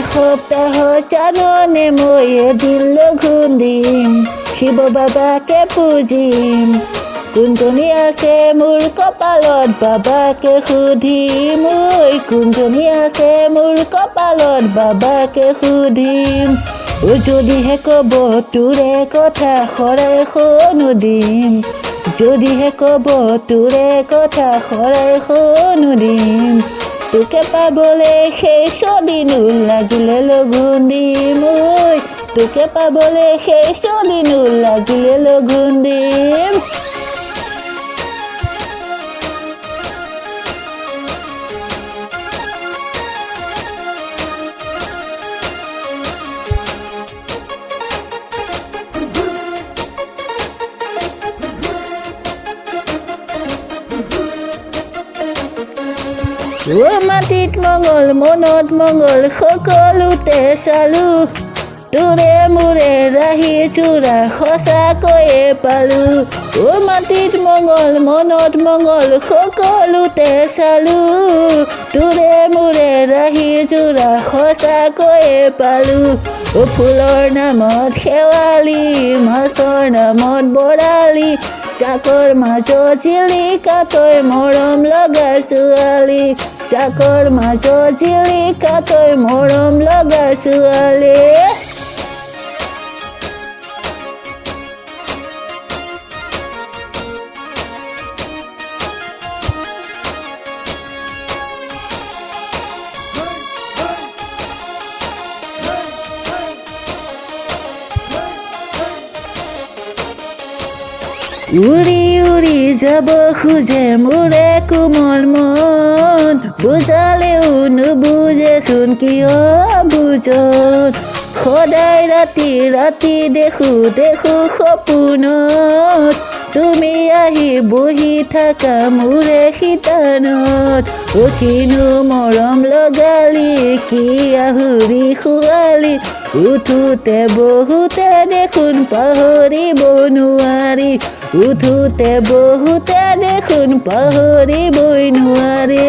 এসপ্তাহ জাননে মই এদিন লঘোণ দিম শিৱ বাবাকে পুজিম কোনজনী আছে মোৰ কপালত বাবাকে সুধিম ঐ কোনজনী আছে মোৰ কপালত বাবাকে সুধিম যদিহে ক'ব তোৰে কথা শৰাই শুনো দিম যদিহে ক'ব তোৰে কথা শৰাই শুনো দিম তোকে পাবলৈ সেই ছদিনো লাগিলে লঘোণ দিম ঐ তোকে পাবলৈ সেই ছদিনো লাগিলে লঘোণ দিম মাটিত মঙ্গল মনত মঙ্গল সকলোতে চালো তোৰে মোৰে ৰাহি চোৰা সঁচাকৈয়ে পালো মাটিত মঙ্গল মনত মঙ্গল সকলোতে চালো তোৰে মোৰে ৰাহি চোৰা সঁচাকৈয়ে পালো ফুলৰ নামত শেৱালি মাছৰ নামত বৰালি চাকৰ মাজত জিলিকা তই মৰম লগা ছোৱালী চাকৰ মাজত জিলিকা তই মৰম লগা ছোৱালী উৰি উৰি যাব খোজে মোৰে কোমল মন বুজালেও নুবুজেচোন কিয় বুজন সদায় ৰাতি ৰাতি দেখো দেখো সপোনত তুমি আহি বহি থাকা মোৰে শীতানত কিনো মৰম লগালি কি আহুৰি খোৱালি উঠোতে বহুতে দেখোন পাহৰিব নোৱাৰি উঠোতে বহুতে দেখোন পাহৰিবই নোৱাৰি